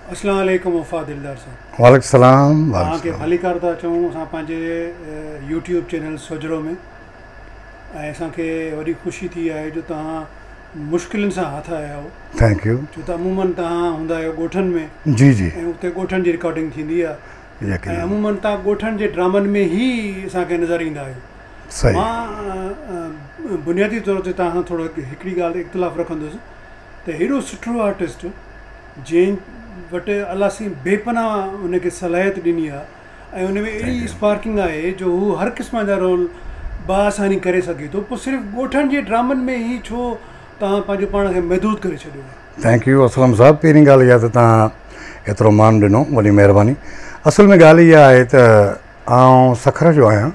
अस्सलाम वालेकुम वफ़ा दिलदार साहब। वालेकुम सलाम। तव्हांखे भली कार था चऊं असां पंहिंजे यूट्यूब चैनल सोजरो में ऐं असांखे वॾी ख़ुशी थी आहे जो तव्हां मुश्किलनि सां हथ आया हो। Thank U. छो त अमूमन तव्हां हूंदा आहियो ॻोठनि में जी जी ऐं उते ॻोठनि जी रिकॉर्डिंग थींदी आहे यकीन ऐं अमूमन तव्हां ॻोठनि जे ड्रामनि में ई असांखे नज़र ईंदा आहियो। सही। मां बुनियादी तौर ते तव्हां थोरो हिकिड़ी ॻाल्हि इख़्तिलाफ़ु रखंदुसि त हेॾो सुठो आर्टिस्ट जंहिं वटि अलाह सी बेपनाह उनखे सलाहियत ॾिनी आहे ऐं उन में अहिड़ी स्पार्किंग आहे जो हू हर क़िस्म जा रोल बासानी करे सघे थो, पोइ सिर्फ़ु ॻोठनि जे ड्रामनि में ई छो तव्हां पंहिंजो पाण खे महदूद करे छॾियो आहे? थैंक यू असलम साहब। पहिरीं ॻाल्हि इहा त तव्हां एतिरो मान ॾिनो, वॾी महिरबानी। असल में ॻाल्हि इहा आहे त आउं सखर जो आहियां,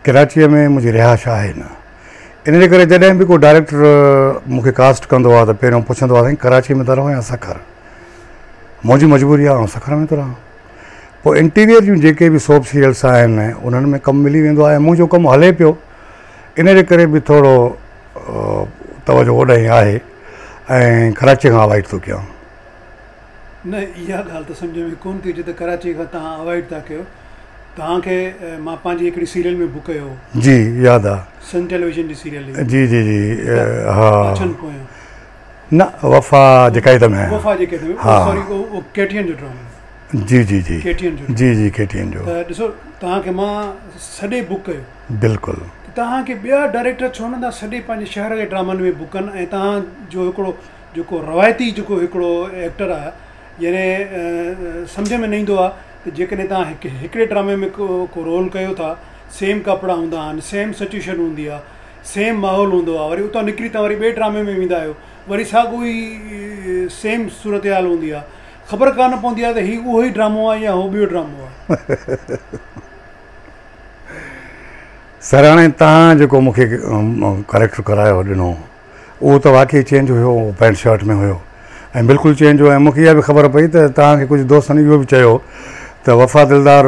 कराचीअ में मुंहिंजी रिहाइश आहे न, इन जे करे जॾहिं बि को डायरेक्टर मूंखे कास्ट कंदो आहे त पहिरियों पुछंदो आहे साईं कराची में त रहो या सखर। मुंहिंजी मजबूरी आहे, आउं सखर में थो रहां। पोइ इंटीरियर जूं जेके बि सोप सीरियल्स आहिनि उन्हनि में कमु मिली वेंदो आहे, मुंहिंजो कमु हले पियो, इन जे करे बि थोरो तवजो ओॾां आहे ऐं कराची खां अवॉइड थो कयां। न, इहा ॻाल्हि त सम्झ में कोन थी अचे त कराची खां तव्हां अवॉइड था कयो। तव्हांखे मां पंहिंजी हिकिड़ी सीरियल में बुक कयो जी, यादि आहे। सन टेलीविज़न जी सीरियल जी जी जी हा पोयां न वफ़ा जेका में वफ़ा जेके हा सॉरी उहो केटीएन जो ड्रामो जी जी जी केटीएन जो जी जी केटीएन जो। त ॾिसो तव्हांखे मां सॾे बुक कयो, बिल्कुलु। तव्हांखे ॿिया डायरेक्टर छो नथा सॾे पंहिंजे शहर जे ड्रामनि में बुक कनि ऐं तव्हांजो हिकिड़ो जेको रवायती जेको हिकिड़ो एक्टर आहे, यानी सम्झ में न ईंदो आहे त जेकॾहिं तव्हां हिकिड़े ड्रामे में को रोल कयो था, सेम कपिड़ा हूंदा आहिनि, सेम सिचुएशन हूंदी आहे, सेम माहौल हूंदो आहे, वरी उतां निकिरी तव्हां वरी ॿिए ड्रामे में वेंदा आहियो, वरी साॻियो ई सेम सूरत हाल हूंदी आहे, ख़बर कान पवंदी आहे त हीउ उहो ई ड्रामो आहे या उहो ॿियो ड्रामो आहे। सर हाणे तव्हां जेको मूंखे करेक्टर करायो ॾिनो उहो त वाक़ई चेंज हुयो, पैंट शर्ट में हुयो ऐं बिल्कुलु चेंज हुयो। ऐं मूंखे इहा बि ख़बर पई त तव्हांखे कुझु दोस्तनि इहो बि चयो त वफ़ा दिलदार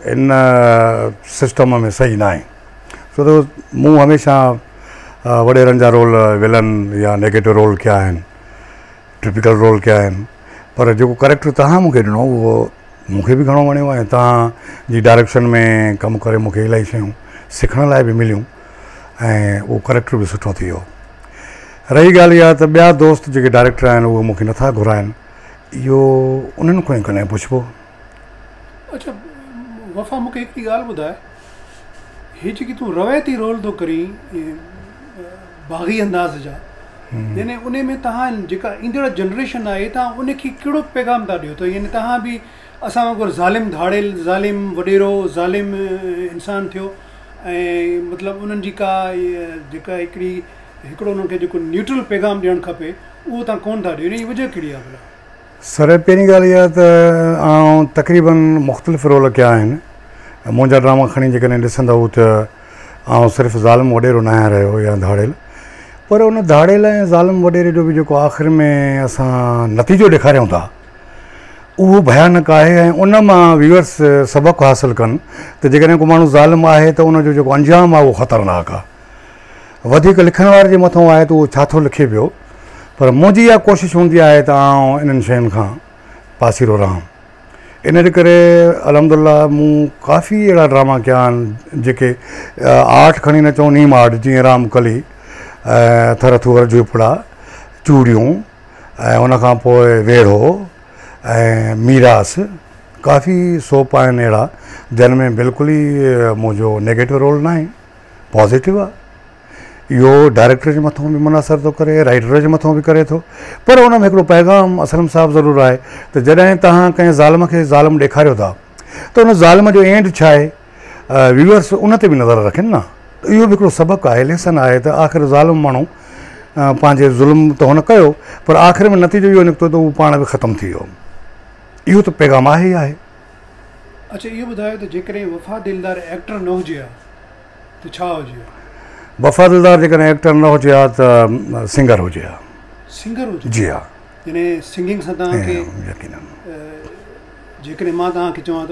इन सिस्टम में सही न आहे, छो त मूं हमेशह वॾेरनि जा रोल विलन या नेगेटिव रोल कया आहिनि, टिपिकल रोल कया आहिनि, पर जेको करेक्टर तव्हां मूंखे ॾिनो उहो मूंखे बि घणो वणियो ऐं तव्हांजी डायरेक्शन में कमु करे मूंखे इलाही शयूं सिखण लाइ बि मिलियूं ऐं उहो करेक्टर बि सुठो थी वियो। रही ॻाल्हि इहा त ॿिया दोस्त जेके डायरेक्टर आहिनि उहे मूंखे नथा घुराइनि, इहो उन्हनि खां ई कॾहिं पुछिबो। अच्छा वफ़ा, मूंखे हिकिड़ी ॻाल्हि ॿुधाए, हीअ जेकी तूं रवायती रोल थो करीं बाग़ी अंदाज़ जा, यानी उन में तव्हां जेका ईंदड़ जनरेशन आहे तव्हां उनखे कहिड़ो पैगाम था ॾियो? त यानी तव्हां बि असां वांगुरु ज़ालिम धाड़ेल, ज़ालिम वॾेरो, ज़ालिम इंसानु थियो ऐं मतिलबु उन्हनि जी का जेका हिकिड़ो उन्हनि खे जेको न्यूट्रल पैगाम ॾियणु खपे उहो तव्हां कोन था ॾियो, इन जी वजह कहिड़ी आहे भला? सर पहिरीं ॻाल्हि इहा त आउं तक़रीबन मुख़्तलिफ़ रोल कया आहिनि। मुंहिंजा ड्रामा खणी जेकॾहिं ॾिसंदव त आउं सिर्फ़ु ज़ालिम वॾेरो न आहियां रहियो या धाड़ेल, पर उन धाड़ेल ऐं ज़ालिम वॾेरे जो बि जेको आख़िर में असां नतीजो ॾेखारियूं था उहो भयानक आहे ऐं उन मां व्यूअर्स सबक़ु हासिलु कनि त जेकॾहिं को माण्हू ज़ालिम आहे त उनजो जेको अंजाम आहे उहो ख़तरनाक आहे। वधीक लिखण वारे जे मथां आहे त उहो छा थो लिखे पियो, पर मुंहिंजी इहा कोशिशि हूंदी आहे त आउं इन्हनि शयुनि खां पासीरो रहां। इन जे करे अलहमदुलिल्लाह मूं काफ़ी अहिड़ा ड्रामा कया आहिनि जेके आर्ट खणी न चऊं, नीम आर्ट, जीअं राम कली, थर थूअर झूपड़ा, चूड़ियूं ऐं उनखां पोइ वेढ़ो ऐं मीरास, काफ़ी सोप आहिनि अहिड़ा जिन में बिल्कुलु ई मुंहिंजो नेगेटिव रोल न आहे, पॉज़िटिव आहे। इहो डायरेक्टर जे मथां बि मुनासिर थो करे, राइटर जे मथां बि करे थो, पर उन में हिकिड़ो पैगाम असलम साहब ज़रूरु आहे त जॾहिं तव्हां कंहिं ज़ालिम खे ज़ालिम ॾेखारियो था त उन ज़ालिम जो एंड छा आहे, व्यूअर्स उन ते बि नज़र रखनि न। इहो बि हिकिड़ो सबक़ु आहे, लेसन आहे त आख़िर ज़ालिम माण्हू पंहिंजे ज़ुल्म त हुन कयो, पर आख़िर में नतीजो इहो निकितो त उहो पाण बि ख़तमु थी वियो। इहो त पैगाम आहे ई आहे। अच्छा इहो ॿुधायो त जेकॾहिं वफ़ा दिलदार एक्टर न हुजे हा त छा हुजे हा? वफ़ा दिलदार जेकॾहिं एक्टर न हुजे हा त सिंगर हुजे हा। सिंगर हुजे? जी हा। यानी सिंगिंग सां तव्हांखे यकीनन जेकॾहिं मां तव्हांखे चवां त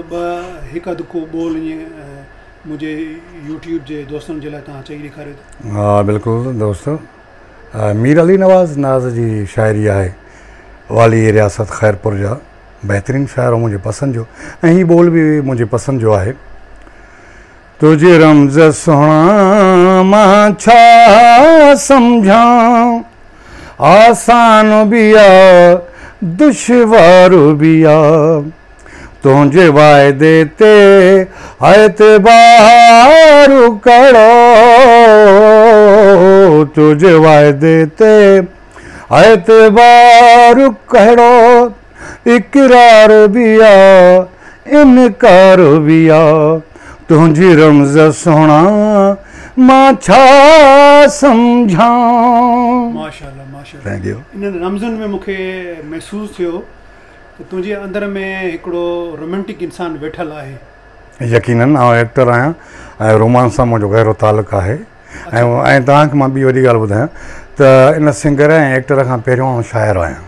हिकु अधु को ॿोल ईअं मुंहिंजे यूट्यूब जे दोस्तनि जे लाइ तव्हां चई ॾेखारियो? हा बिल्कुलु दोस्त, मीर अली नवाज़ नाज़ जी शाइरी आहे वाली रियासत ख़ैरपुर जा बहितरीनु शाइर मुंहिंजे पसंदि जो, ऐं हीअ ॿोल बि मुंहिंजे पसंदि जो आहे। तुझे रमज़ सुहिणा मां छा सम्झां, आसान बि आहे दुश्वार बि आहे, तुंहिंजे वाइदे ते एतबार करो, तुझे वाइदे ते एतबार करो, इकरार भी आ इनकार भी आ, तुझी रमज़ सुहिणा मां छा सम्झां। माशाअल्लाह माशाअल्लाह। Thank U. इन रमज़नि में मूंखे महसूसु थियो त तुंहिंजे अंदर में हिकिड़ो रोमेंटिक इंसानु वेठल आहे। यकीनन आउं एक्टर आहियां ऐं रोमांस सां मुंहिंजो गहरो तालुक़ु आहे। ऐं तव्हांखे मां ॿी वॾी ॻाल्हि ॿुधायां त इन सिंगर ऐं एक्टर खां पहिरियों आउं शाइरु आहियां।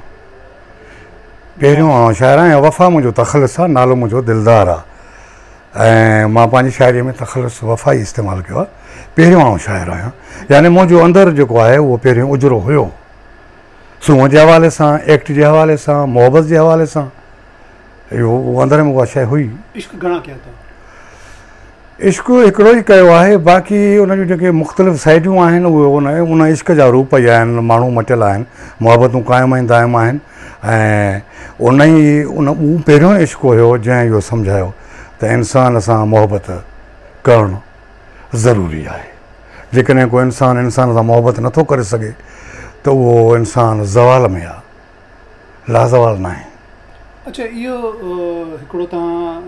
पहिरियों आउं शाइरु आहियां। वफ़ा मुंहिंजो तख़लुस आहे, नालो मुंहिंजो दिलदार आहे ऐं मां पंहिंजी शाइरीअ में तख़लुस वफ़ा ई इस्तेमालु कयो आहे। पहिरियों आउं शाइरु आहियां, यानी मुंहिंजो अंदरि जेको आहे उहो पहिरियों उजरो हुयो, सूंहं जे हवाले सां, एक्ट जे हवाले सां, मोहबत जे हवाले सां, इहो अंदरि में उहा शइ हुई। इश्क घणा कया अथव? इश्क हिकिड़ो ई कयो आहे, बाक़ी उन जूं जेके मुख़्तलिफ़ साइडियूं आहिनि उहे उन इश्क जा रूप ई आहिनि, माण्हू मटियल आहिनि, मोहबतूं क़ाइमु ऐं दाइमु आहिनि ऐं उहो पहिरियों इश्क हुयो जंहिं इहो सम्झायो त इंसान सां मोहबत करणु ज़रूरी आहे। जेकॾहिं को इंसान सां मोहबत नथो करे सघे त उहो इंसानु ज़वाल में आहे, लाज़वाल न आहे। अच्छा, इहो हिकिड़ो तव्हां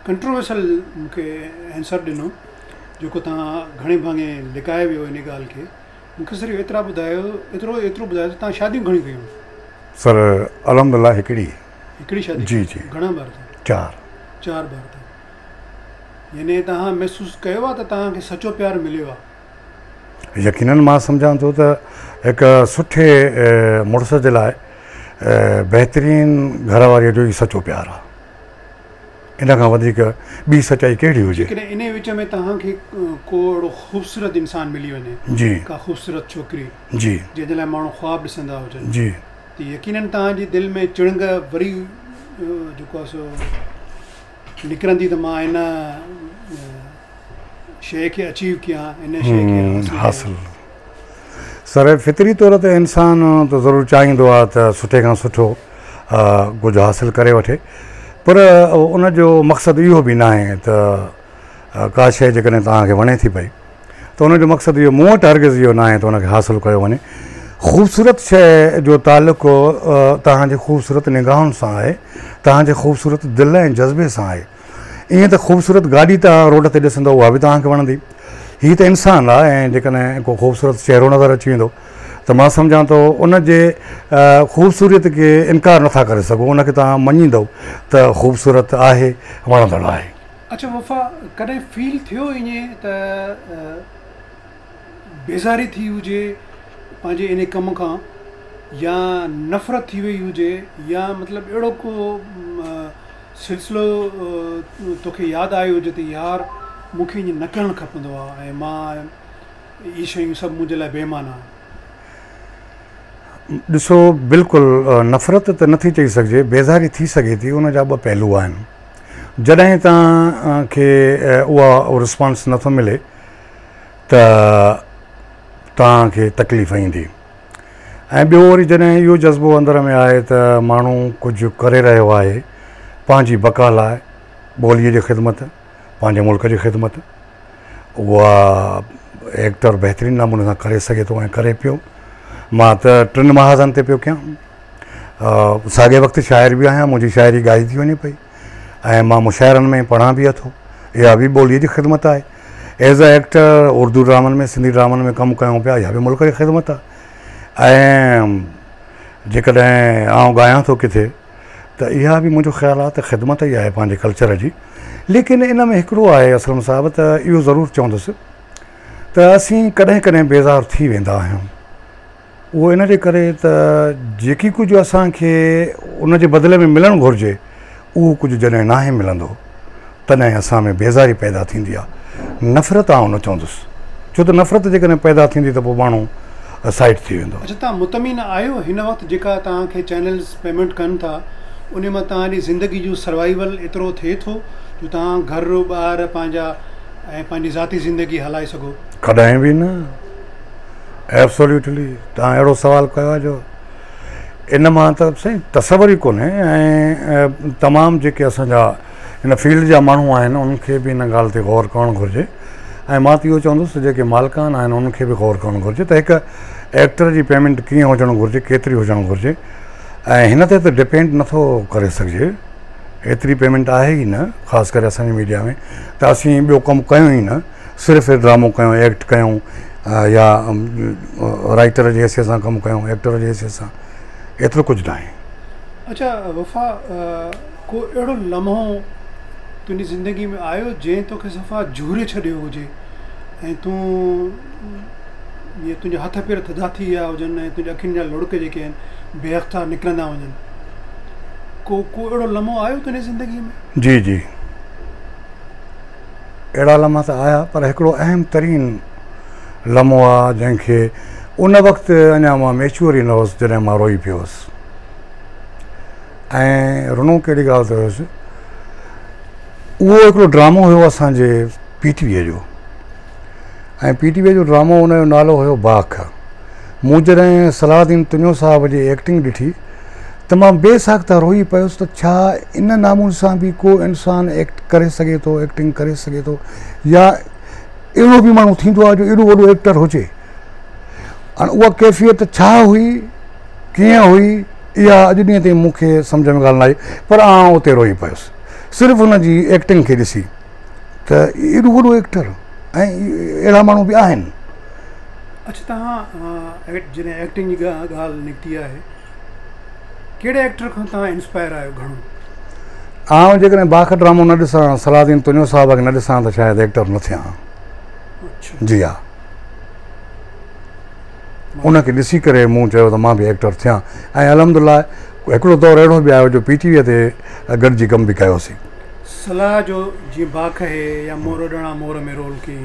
कंट्रोवर्शियल मूंखे आंसर ॾिनो जेको तव्हां घणे भाङे लिकाए वियो इन ॻाल्हि खे। मूंखे सिर्फ़ु एतिरो ॿुधायो त तव्हां शादियूं घणी कयूं? सर अलहमदुलिल्लाह हिकिड़ी शादी। जी जी। घणा ॿार अथव? 4 ॿार अथव। यानी तव्हां महसूसु कयो आहे त तव्हांखे सचो प्यारु मिलियो आहे? यकीनन मां सम्झां थो त हिकु सुठे मुड़ुस जे लाइ बहितरीनु घरवारीअ जो ई सचो प्यारु आहे। इन खां वधीक ॿी सचाई कहिड़ी हुजे? इन विच में तव्हांखे को अहिड़ो ख़ूबसूरत इंसानु मिली वञे, जी, का ख़ूबसूरत छोकिरी, जी, जंहिंजे लाइ माण्हू ख़्वाब ॾिसंदा हुजनि, जी, त यकीनन तव्हांजी दिलि में चिड़ंग वरी जेको आहे सो निकिरंदी त मां इन शइ खे अचीव कयां, इन शइ खे हासिल। सर फितरी तौर ते इंसानु त ज़रूरु चाहींदो आहे त सुठे खां सुठो कुझु हासिलु करे वठे, पर उनजो मक़सदु इहो बि न आहे त का शइ जेकॾहिं तव्हांखे वणे थी पई त उनजो मक़सदु इहो मूं वटि हरगिज़ इहो न आहे त उनखे हासिलु कयो वञे। ख़ूबसूरत शइ जो तालुक़ु तव्हांजे ख़ूबसूरत निगाहुनि सां आहे, तव्हांजे ख़ूबसूरत दिलि ऐं जज़्बे सां आहे। ईअं त ख़ूबसूरत गाॾी तव्हां रोड ते ॾिसंदव उहा बि तव्हांखे वणंदी, हीअ त इंसानु आहे ऐं जेकॾहिं को ख़ूबसूरत चहिरो नज़र अची वेंदो त मां सम्झां थो उनजे ख़ूबसूरत खे इनकार नथा करे सघो, उनखे तव्हां मञींदव त ख़ूबसूरत आहे, वणंदड़ आहे। अच्छा वफ़ा, कॾहिं फील थियो ईअं त बेज़ारी थी हुजे पंहिंजे इन कम खां, या नफ़रत थी वई हुजे, या मतिलबु अहिड़ो को सिलसिलो तोखे यादि आयो हुजे त यार मूंखे ईअं न करणु खपंदो आहे ऐं मां इहे शयूं सभु मुंहिंजे लाइ बेईमान आहे? ॾिसो, बिल्कुलु नफ़रत त नथी चई सघिजे, बेज़ारी थी सघे थी, उन जा ॿ पहलू आहिनि। जॾहिं तव्हांखे उहा रिस्पॉन्स नथो मिले त तव्हांखे तकलीफ़ ईंदी, ऐं ॿियो वरी जॾहिं इहो जज़्बो अंदर में आहे त माण्हू कुझु करे रहियो आहे पंहिंजी बका लाइ, ॿोलीअ जी ख़िदमत, पंहिंजे मुल्क जी ख़िदमत, उहा एक्टर बहितरीनु नमूने सां करे सघे थो ऐं करे पियो। मां त 3 महाज़नि ते पियो कयां, साॻे वक़्तु शाइर बि आहियां, मुंहिंजी शाइरी ॻाई थी वञे पई ऐं मां मुशाइरनि में पढ़ां बि अथो, इहा बि ॿोलीअ जी ख़िदमत आहे। एज़ अ एक्टर उर्दू ड्रामनि में, सिंधी ड्रामनि में कमु कयूं पिया, इहा बि मुल्क जी ख़िदमत आहे। ऐं जेकॾहिं आउं ॻायां थो किथे त इहा बि मुंहिंजो ख़्यालु आहे त ख़िदमत ई आहे पंहिंजे कल्चर जी। लेकिन इन में हिकिड़ो आहे असलम साहिबु, त इहो ज़रूरु चवंदुसि त असीं कॾहिं कॾहिं बेज़ार थी वेंदा आहियूं, उहो इन जे करे त जेकी कुझु असांखे उन जे बदिले में मिलणु घुरिजे उहो कुझु जॾहिं नाहे मिलंदो तॾहिं असां में बेज़ारी पैदा थींदी आहे। नफ़रत आउं न चवंदुसि, छो त नफ़रत जेकॾहिं पैदा थींदी त पोइ माण्हू साइट थी वेंदो। अच्छा, तव्हां मुतमिन आहियो हिन वक़्तु जेका तव्हांखे चैनल्स पेमेंट कनि था उन मां तव्हांजी ज़िंदगी जो सर्वाइवल एतिरो थिए थो जो तव्हां घरु ॿार पंहिंजा ऐं पंहिंजी ज़ाती ज़िंदगी हलाए सघो? कॾहिं बि न, एब्सोल्युटली। तव्हां अहिड़ो सुवालु कयो आहे जो इन मां त साईं तसवर ई कोन्हे। ऐं तमामु जेके असांजा हिन फील्ड जा माण्हू आहिनि उनखे बि इन ॻाल्हि ते गौर करणु घुरिजे। ऐं मां त इहो चवंदुसि जेके मालिकान आहिनि उनखे बि गौर करणु घुरिजे त हिकु एक्टर जी पेमेंट कीअं हुजणु घुरिजे, केतिरी हुजणु घुरिजे। ऐं हिन ते त डिपेंड नथो करे सघिजे, एतिरी पेमेंट आहे ई न, ख़ासि करे असांजी मीडिया में त असीं ॿियो कमु कयूं ई न, सिर्फ़ु ड्रामो कयूं, एक्ट कयूं या राइटर जी हैसियत सां कमु कयूं, एक्टर जी हैसियत सां, एतिरो कुझु न आहे। अच्छा वफ़ा, को अहिड़ो लम्हो तुंहिंजी ज़िंदगी में आयो जंहिं तोखे सफ़ा झूरे छॾियो हुजे ऐं तूं इहे तुंहिंजा हथ पेर थधा थी विया हुजनि ऐं तुंहिंजे अखियुनि जा लुड़क जेके आहिनि बेअख़्तियार निकिरंदा वञनि, को अहिड़ो लम्हो आयो तुंहिंजी ज़िंदगी में? जी जी, अहिड़ा लम्हा त आया, पर हिकिड़ो अहम तरीन लम्हो आहे जंहिंखे उन वक़्तु अञा मां मैच्योर ई न हुउसि जॾहिं मां रोई पियो हुउसि। ऐं रुनो कहिड़ी ॻाल्हि ते हुयुसि, उहो हिकिड़ो ड्रामो हुयो असांजे PTV जो, ऐं PTV जो ड्रामो हुनजो नालो हुयो बाख। मूं जॾहिं सलाहुद्दीन तुंहिंजो साहब जी एक्टिंग ॾिठी त मां बेसाख्ता रोई पियुसि त छा इन नामून सां बि को इंसानु एक्ट करे सघे थो, एक्टिंग करे सघे थो, या अहिड़ो बि माण्हू थींदो आहे जो एॾो वॾो एक्टर हुजे। हाणे उहा कैफ़ियत छा हुई, कीअं हुई, इहा अॼु ॾींहं ताईं मूंखे सम्झ में ॻाल्हि न आई, पर आउं उते रोई पियुसि सिर्फ़ु हुन जी एक्टिंग खे ॾिसी त एॾो वॾो एक्टर, ऐं अहिड़ा माण्हू बि आहिनि। अच्छा, तव्हां जॾहिं एक्टिंग जी ॻाल्हि निकिती आहे, कहिड़े एक्टर खां तव्हां इंस्पायर आहियो घणो? आउं जेकॾहिं बाख ड्रामो न ॾिसां, सलाहुद्दीन तुंहिंजो साहब खे न ॾिसां त शायदि एक्टर न थियां। जी हा, उनखे ॾिसी करे मूं चयो त मां बि एक्टर थियां। ऐं अलहमदुलिल्लाह हिकिड़ो दौरु अहिड़ो बि आयो जो PTV ते गॾिजी कमु बि कयोसीं। सलाह जो जीअं बाख है या मोर ॾणा मोर में रोल कई,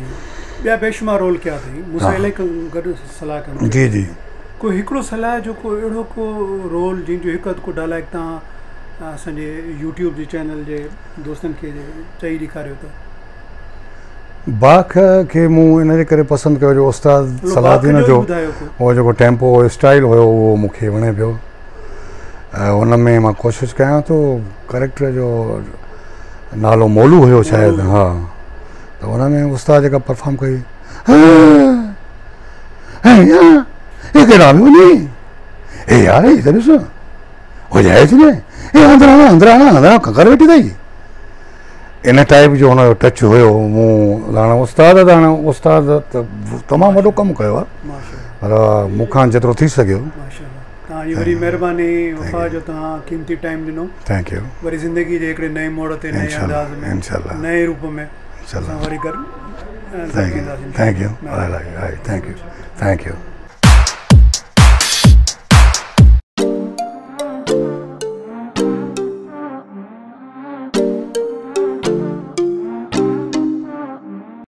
ॿिया बेशुमार रोल कया अथई, मूंसां इलाही गॾु सलाह कनि। जी जी, कोई हिकिड़ो सलाह जो को अहिड़ो को रोल जंहिंजो हिकु अधु को डायलॉग तव्हां असांजे YouTube जे चैनल जे दोस्तनि खे चई ॾेखारियो त? बाख खे मूं इन जे करे पसंदि कयो जो उस्ताद सलाहुद्दीन जो उहो जेको टेम्पो स्टाइल हुयो उहो मूंखे वणे पियो। हुन में मां कोशिशि कयां थो, करेक्टर जो नालो मोलू हुयो शायदि, हा, त हुन में उस्ताद जेका परफॉर्म कई, हे केॾा बि वञे, हे यार हे त ॾिस हो जाए थी न, हे अंदरां अंदरां ककर वेठी अथई, इन टाइप जो हुनजो टच हुयो। मूं हाणे उस्ताद त हाणे उस्ताद त तमामु वॾो कमु कयो आहे, पर मूंखां जेतिरो थी सघियो। तव्हांजी वरी महिरबानी वफ़ा जो तव्हां क़ीमती टाइम ॾिनो। Thank U. वरी ज़िंदगी जे हिकिड़े नए मोड़ ते, नए अंदाज़ में, नए रूप में असां वरी गॾु थैंक यू। Thank U.